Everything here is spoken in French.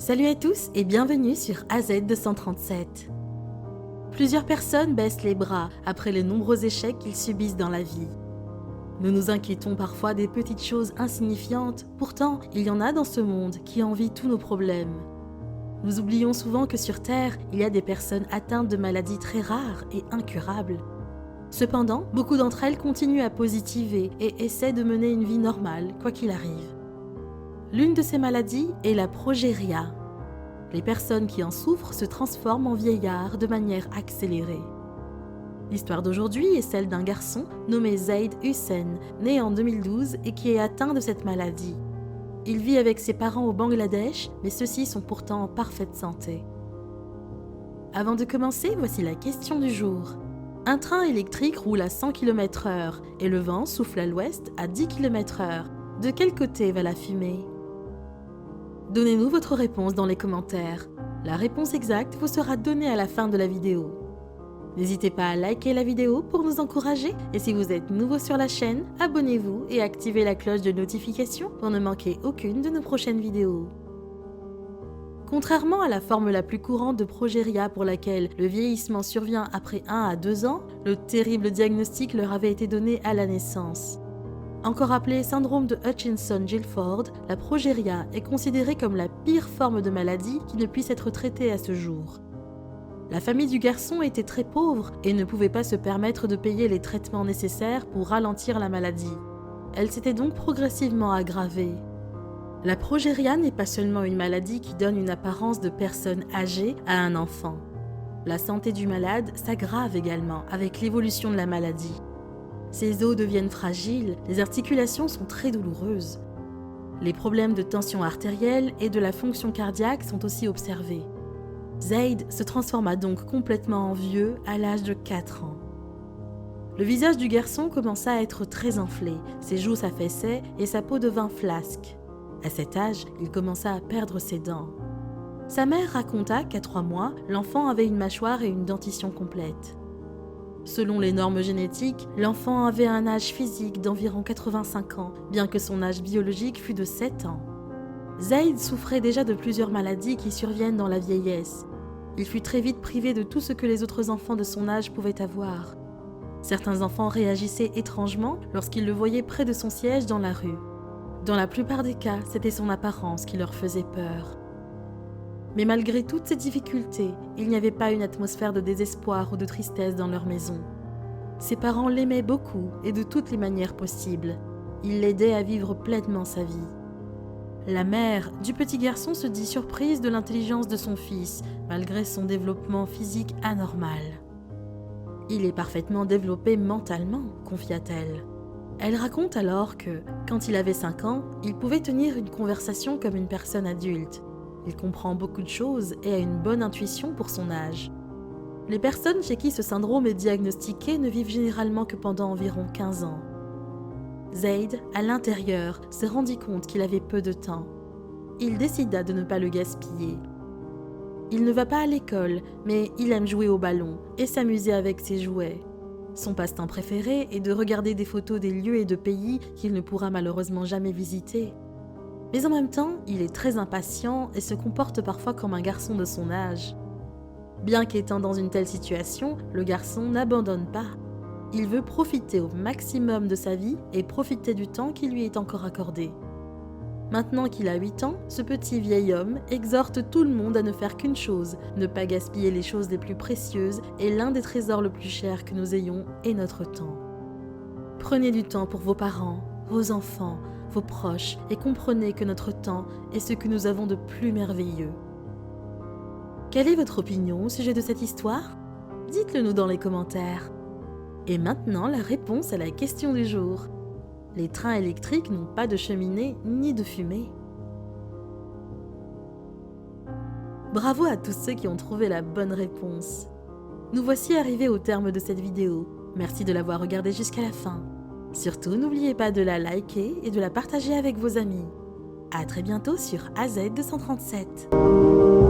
Salut à tous et bienvenue sur AZ237. Plusieurs personnes baissent les bras après les nombreux échecs qu'ils subissent dans la vie. Nous nous inquiétons parfois des petites choses insignifiantes, pourtant il y en a dans ce monde qui envient tous nos problèmes. Nous oublions souvent que sur Terre, il y a des personnes atteintes de maladies très rares et incurables. Cependant, beaucoup d'entre elles continuent à positiver et essaient de mener une vie normale, quoi qu'il arrive. L'une de ces maladies est la progéria. Les personnes qui en souffrent se transforment en vieillards de manière accélérée. L'histoire d'aujourd'hui est celle d'un garçon nommé Zaid Hussein, né en 2012 et qui est atteint de cette maladie. Il vit avec ses parents au Bangladesh, mais ceux-ci sont pourtant en parfaite santé. Avant de commencer, voici la question du jour. Un train électrique roule à 100 km/h et le vent souffle à l'ouest à 10 km/h. De quel côté va la fumée ? Donnez-nous votre réponse dans les commentaires. La réponse exacte vous sera donnée à la fin de la vidéo. N'hésitez pas à liker la vidéo pour nous encourager et si vous êtes nouveau sur la chaîne, abonnez-vous et activez la cloche de notification pour ne manquer aucune de nos prochaines vidéos. Contrairement à la forme la plus courante de progéria pour laquelle le vieillissement survient après 1 à 2 ans, le terrible diagnostic leur avait été donné à la naissance. Encore appelé syndrome de Hutchinson-Gilford, la progéria est considérée comme la pire forme de maladie qui ne puisse être traitée à ce jour. La famille du garçon était très pauvre et ne pouvait pas se permettre de payer les traitements nécessaires pour ralentir la maladie. Elle s'était donc progressivement aggravée. La progéria n'est pas seulement une maladie qui donne une apparence de personne âgée à un enfant. La santé du malade s'aggrave également avec l'évolution de la maladie. Ses os deviennent fragiles, les articulations sont très douloureuses. Les problèmes de tension artérielle et de la fonction cardiaque sont aussi observés. Zaid se transforma donc complètement en vieux à l'âge de 4 ans. Le visage du garçon commença à être très enflé, ses joues s'affaissaient et sa peau devint flasque. À cet âge, il commença à perdre ses dents. Sa mère raconta qu'à 3 mois, l'enfant avait une mâchoire et une dentition complète. Selon les normes génétiques, l'enfant avait un âge physique d'environ 85 ans, bien que son âge biologique fût de 7 ans. Zaid souffrait déjà de plusieurs maladies qui surviennent dans la vieillesse. Il fut très vite privé de tout ce que les autres enfants de son âge pouvaient avoir. Certains enfants réagissaient étrangement lorsqu'ils le voyaient près de son siège dans la rue. Dans la plupart des cas, c'était son apparence qui leur faisait peur. Mais malgré toutes ces difficultés, il n'y avait pas une atmosphère de désespoir ou de tristesse dans leur maison. Ses parents l'aimaient beaucoup et de toutes les manières possibles. Ils l'aidaient à vivre pleinement sa vie. La mère du petit garçon se dit surprise de l'intelligence de son fils, malgré son développement physique anormal. « Il est parfaitement développé mentalement », confia-t-elle. Elle raconte alors que, quand il avait 5 ans, il pouvait tenir une conversation comme une personne adulte. Il comprend beaucoup de choses et a une bonne intuition pour son âge. Les personnes chez qui ce syndrome est diagnostiqué ne vivent généralement que pendant environ 15 ans. Zaid, à l'intérieur, se rendit compte qu'il avait peu de temps. Il décida de ne pas le gaspiller. Il ne va pas à l'école, mais il aime jouer au ballon et s'amuser avec ses jouets. Son passe-temps préféré est de regarder des photos des lieux et de pays qu'il ne pourra malheureusement jamais visiter. Mais en même temps, il est très impatient et se comporte parfois comme un garçon de son âge. Bien qu'étant dans une telle situation, le garçon n'abandonne pas. Il veut profiter au maximum de sa vie et profiter du temps qui lui est encore accordé. Maintenant qu'il a 8 ans, ce petit vieil homme exhorte tout le monde à ne faire qu'une chose, ne pas gaspiller les choses les plus précieuses et l'un des trésors le plus cher que nous ayons est notre temps. Prenez du temps pour vos parents, vos enfants, vos proches et comprenez que notre temps est ce que nous avons de plus merveilleux. Quelle est votre opinion au sujet de cette histoire ? Dites-le nous dans les commentaires. Et maintenant, la réponse à la question du jour. Les trains électriques n'ont pas de cheminée ni de fumée. Bravo à tous ceux qui ont trouvé la bonne réponse. Nous voici arrivés au terme de cette vidéo. Merci de l'avoir regardée jusqu'à la fin. Surtout, n'oubliez pas de la liker et de la partager avec vos amis. À très bientôt sur AZ237.